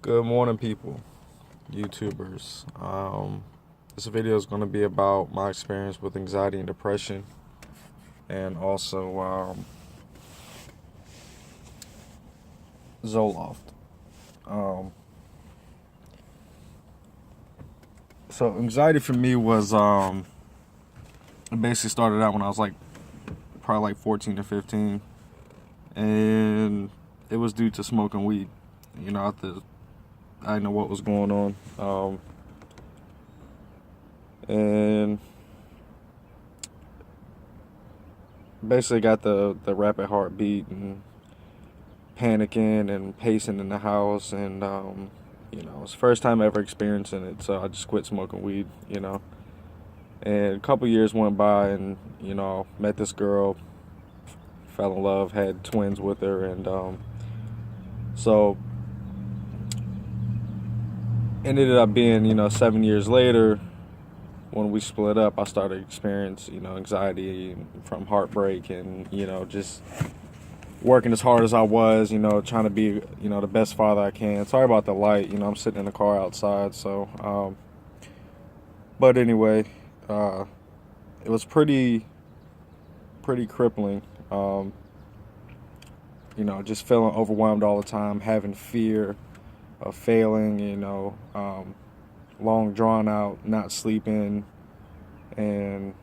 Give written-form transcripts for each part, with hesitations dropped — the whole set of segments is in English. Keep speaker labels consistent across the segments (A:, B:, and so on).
A: Good morning, people, YouTubers. This video is going to be about my experience with anxiety and depression, and also Zoloft. Um, so anxiety for me was it basically started out when I was probably 14 or 15, and it was due to smoking weed. I didn't know what was going on. And basically got the rapid heartbeat and panicking and pacing in the house, and it's the first time ever experiencing it, so I just quit smoking weed. And a couple years went by, and met this girl, fell in love, had twins with her, and so ended up being 7 years later. When we split up, I started experiencing, anxiety from heartbreak, and, just working as hard as I was, trying to be, the best father I can. Sorry about the light, I'm sitting in the car outside, so, but anyway, it was pretty crippling, just feeling overwhelmed all the time, having fear of failing, long drawn out, not sleeping, and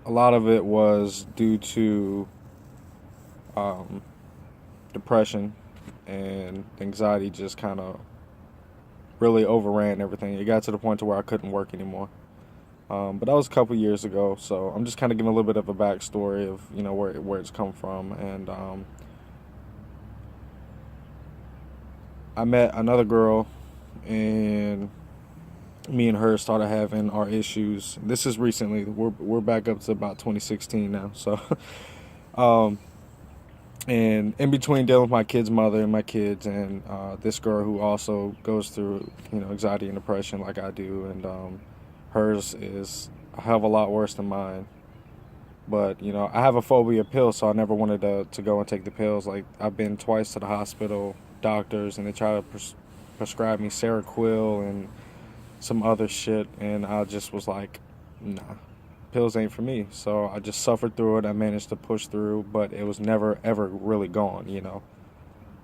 A: a lot of it was due to depression, and anxiety just kind of really overran everything. It got to the point to where I couldn't work anymore. But that was a couple years ago, so I'm just kind of giving a little bit of a backstory of where it's come from. And I met another girl, and me and her started having our issues. This is recently. We're back up to about 2016 now. So, and in between dealing with my kid's mother and my kids, and this girl who also goes through anxiety and depression like I do, and hers is a hell of a lot worse than mine. But I have a phobia of pills, so I never wanted to go and take the pills. Like, I've been twice to the hospital, doctors, and they try to prescribe me Seroquel and some other shit, and I just was like, nah, pills ain't for me. So I just suffered through it. I managed to push through, but it was never ever really gone.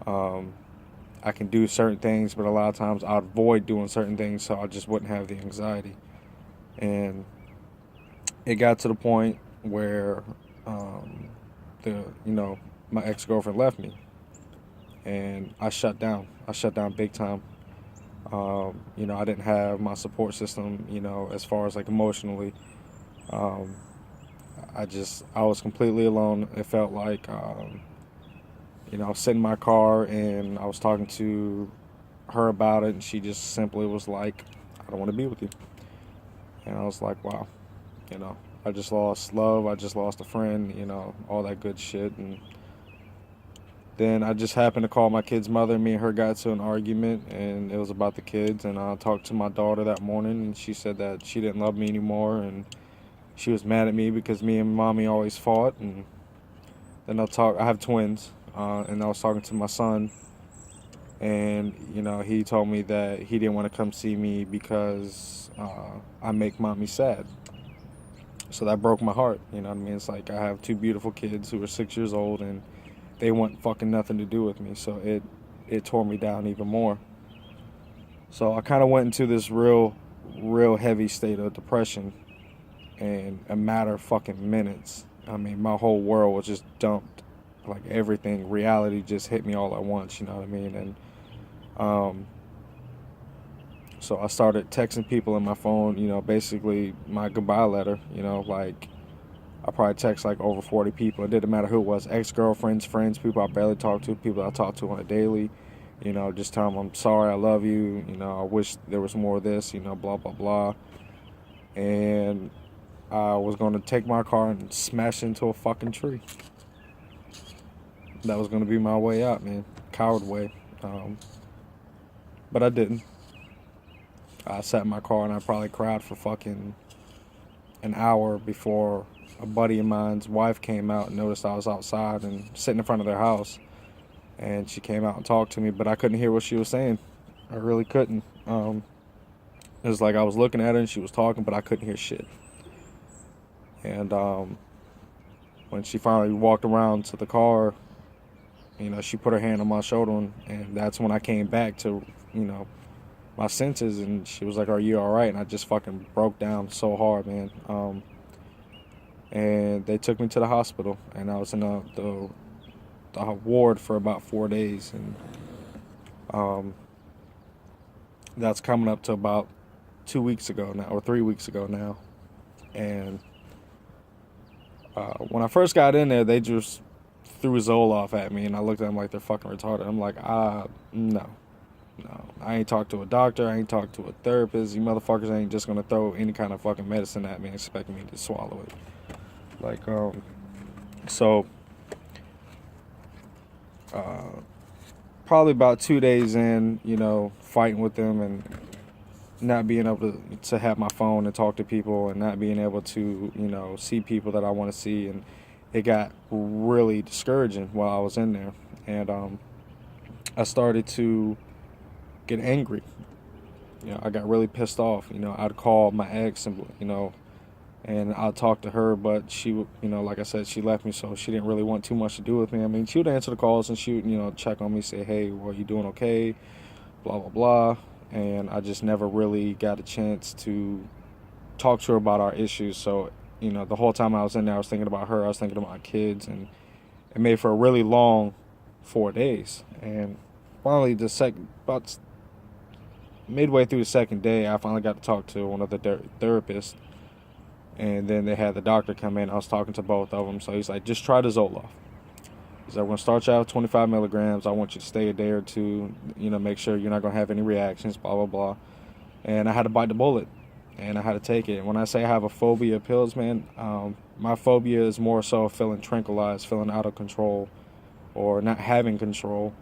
A: I can do certain things, but a lot of times I'd avoid doing certain things so I just wouldn't have the anxiety. And it got to the point where my ex-girlfriend left me, and I shut down big time. I didn't have my support system, as far as like emotionally. I was completely alone. It felt like, I was sitting in my car and I was talking to her about it, and she just simply was like, I don't want to be with you. And I was like, wow, I just lost love. I just lost a friend, all that good shit. And then I just happened to call my kid's mother. Me and her got to an argument, and it was about the kids. And I talked to my daughter that morning, and she said that she didn't love me anymore, and she was mad at me because me and mommy always fought. And then I have twins, and I was talking to my son, and he told me that he didn't want to come see me because I make mommy sad. So that broke my heart. You know what I mean? It's like I have two beautiful kids who are 6 years old, and they want fucking nothing to do with me. So it tore me down even more. So I kind of went into this real heavy state of depression in a matter of fucking minutes. I mean, my whole world was just dumped. Like, everything, reality just hit me all at once, you know what I mean? And so I started texting people in my phone, basically my goodbye letter, like I probably text like over 40 people. It didn't matter who it was, ex-girlfriends, friends, people I barely talk to, people I talk to on a daily, just tell them I'm sorry, I love you, I wish there was more of this, blah, blah, blah. And I was going to take my car and smash into a fucking tree. That was going to be my way out, man. Coward way. But I didn't. I sat in my car and I probably cried for fucking an hour before a buddy of mine's wife came out and noticed I was outside and sitting in front of their house. and she came out and talked to me, but I couldn't hear what she was saying. I really couldn't. It was like I was looking at her and she was talking, but I couldn't hear shit. And when she finally walked around to the car, she put her hand on my shoulder, and that's when I came back to, my senses. And she was like, "Are you all right?" And I just fucking broke down so hard, man. And they took me to the hospital, and I was in the ward for about 4 days, and that's coming up to about 2 weeks ago now, or 3 weeks ago now. And when I first got in there, they just threw Zoloft at me, and I looked at them like they're fucking retarded. I'm like, no. I ain't talked to a doctor. I ain't talked to a therapist. You motherfuckers ain't just gonna throw any kind of fucking medicine at me and expect me to swallow it. Like, so, probably about 2 days in, fighting with them and not being able to have my phone and talk to people, and not being able to, see people that I want to see. And it got really discouraging while I was in there. And I started to get angry. I got really pissed off. I'd call my ex and I'd talk to her, but she, like I said, she left me, so she didn't really want too much to do with me. I mean, she would answer the calls and she would, check on me, say, "Hey, well, you doing okay?" Blah, blah, blah. And I just never really got a chance to talk to her about our issues. So, the whole time I was in there, I was thinking about her, I was thinking about my kids, and it made for a really long 4 days. And finally, about midway through the second day, I finally got to talk to one of the therapists. And then they had the doctor come in. I was talking to both of them. So he's like, "Just try the Zoloft." He's like, "We're going to start you out with 25 milligrams. I want you to stay a day or two, make sure you're not going to have any reactions, blah, blah, blah." And I had to bite the bullet, and I had to take it. When I say I have a phobia of pills, man, my phobia is more so feeling tranquilized, feeling out of control, or not having control.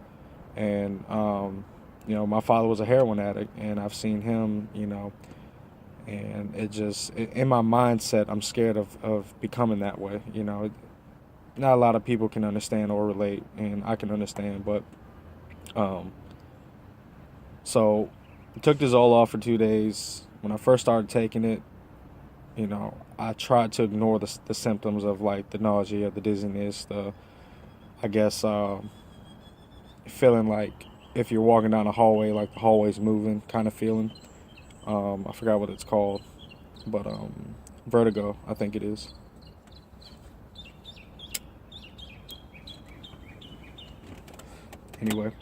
A: And, my father was a heroin addict, and I've seen him, and in my mindset, I'm scared of becoming that way. Not a lot of people can understand or relate, and I can understand, but so I took the Zoloft for 2 days. When I first started taking it, I tried to ignore the symptoms of like the nausea, the dizziness, I guess feeling like if you're walking down a hallway, like the hallway's moving kind of feeling. I forgot what it's called, but vertigo, I think it is. Anyway,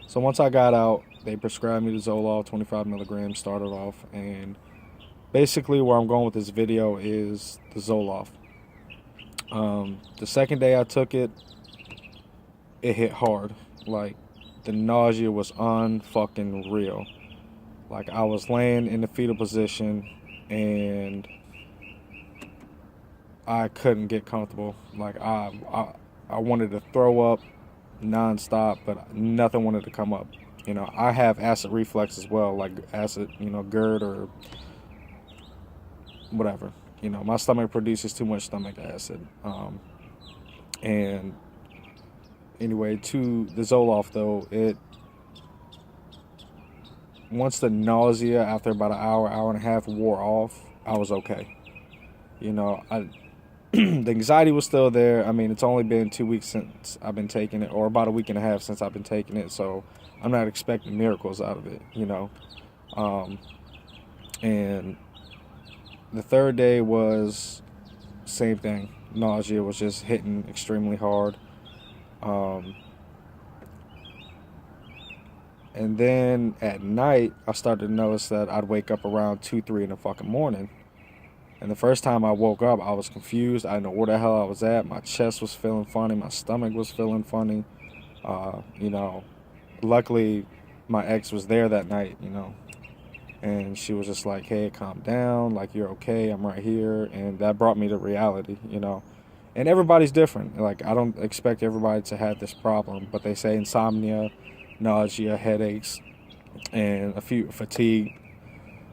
A: so once I got out, they prescribed me the Zoloft, 25 milligrams, started off, and basically where I'm going with this video is the Zoloft. The second day I took it, it hit hard. Like, the nausea was unfucking real. Like, I was laying in the fetal position, and I couldn't get comfortable. Like, I wanted to throw up nonstop, but nothing wanted to come up. I have acid reflux as well, like acid, GERD or whatever. My stomach produces too much stomach acid. And anyway, to the Zoloft though, once the nausea after about an hour and a half wore off, I was okay. The anxiety was still there. I mean, it's only been 2 weeks since I've been taking it, or about a week and a half since I've been taking it, so I'm not expecting miracles out of it, And the third day was same thing. Nausea was just hitting extremely hard. And then at night, I started to notice that I'd wake up around 2, 3 in the fucking morning. And the first time I woke up, I was confused. I didn't know where the hell I was at. My chest was feeling funny. My stomach was feeling funny. Luckily, my ex was there that night, and she was just like, "Hey, calm down. Like, you're okay. I'm right here." And that brought me to reality, And everybody's different. Like, I don't expect everybody to have this problem, but they say insomnia, nausea, headaches, and a few fatigue,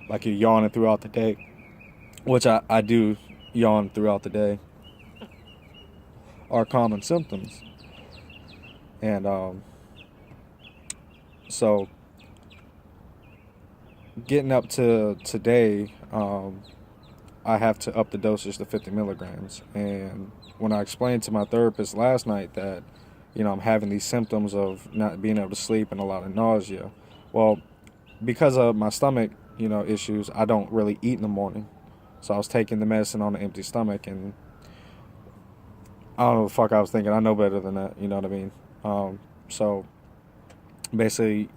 A: like you're yawning throughout the day, which I do yawn throughout the day, are common symptoms. And so getting up to today, I have to up the dosage to 50 milligrams. And when I explained to my therapist last night that, I'm having these symptoms of not being able to sleep and a lot of nausea, well, because of my stomach, issues, I don't really eat in the morning. So I was taking the medicine on an empty stomach, and I don't know what the fuck I was thinking. I know better than that, you know what I mean? So basically,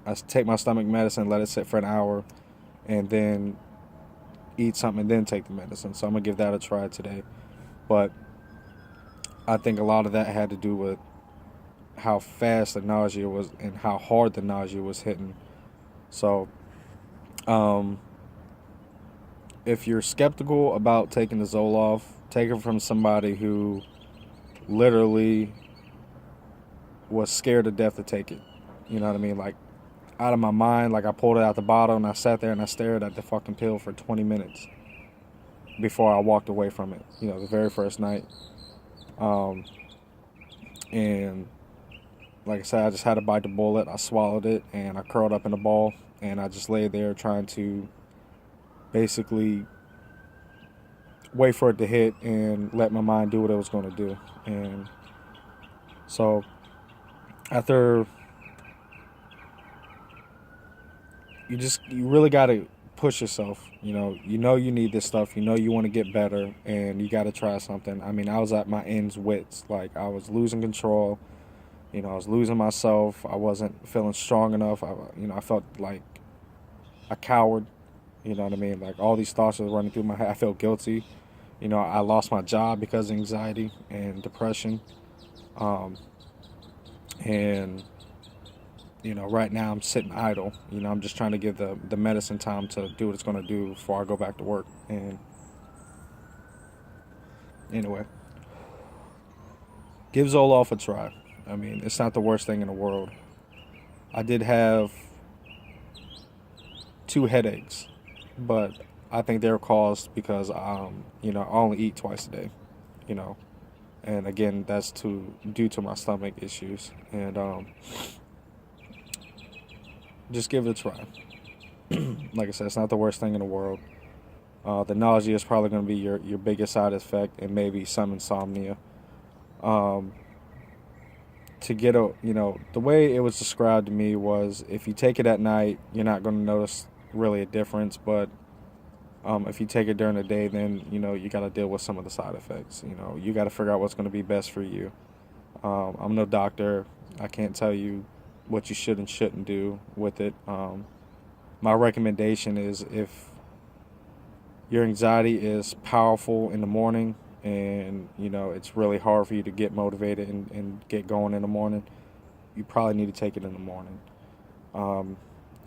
A: I take my stomach medicine, let it sit for an hour, and then eat something and then take the medicine. So I'm gonna give that a try today. But I think a lot of that had to do with how fast the nausea was and how hard the nausea was hitting. So um, if you're skeptical about taking the Zoloft, take it from somebody who literally was scared to death to take it. You know what I mean? Like, out of my mind, like I pulled it out the bottle and I sat there and I stared at the fucking pill for 20 minutes before I walked away from it, the very first night. And like I said, I just had to bite the bullet. I swallowed it and I curled up in a ball and I just lay there trying to basically wait for it to hit and let my mind do what it was going to do. And so after, you really got to push yourself. You need this stuff. You want to get better, and you got to try something. I mean, I was at my ends wits. Like, I was losing control. I was losing myself. I wasn't feeling strong enough. I felt like a coward. You know what I mean? Like, all these thoughts were running through my head. I felt guilty. I lost my job because of anxiety and depression. And right now I'm sitting idle. I'm just trying to give the medicine time to do what it's going to do before I go back to work. And anyway, give Zoloft a try. I mean, it's not the worst thing in the world. I did have 2 headaches, but I think they were caused because I only eat twice a day. You know, and again, that's due to my stomach issues. And just give it a try. Like I said, it's not the worst thing in the world. The nausea is probably going to be your biggest side effect, and maybe some insomnia. Um, to get the way it was described to me was, if you take it at night, you're not going to notice really a difference. But if you take it during the day, then you got to deal with some of the side effects. You got to figure out what's going to be best for you. I'm no doctor. I can't tell you what you should and shouldn't do with it. My recommendation is, if your anxiety is powerful in the morning and it's really hard for you to get motivated and get going in the morning, you probably need to take it in the morning.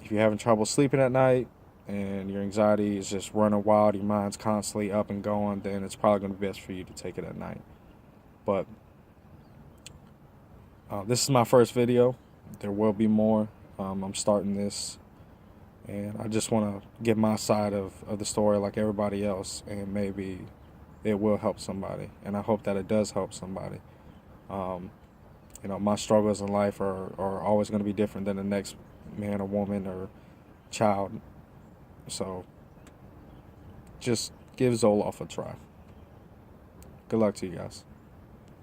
A: If you're having trouble sleeping at night and your anxiety is just running wild, your mind's constantly up and going, then it's probably going to be best for you to take it at night. But this is my first video. There will be more. I'm starting this, and I just want to give my side of the story like everybody else, and maybe it will help somebody, and I hope that it does help somebody. My struggles in life are always going to be different than the next man or woman or child. So just give Zoloft a try. Good luck to you guys.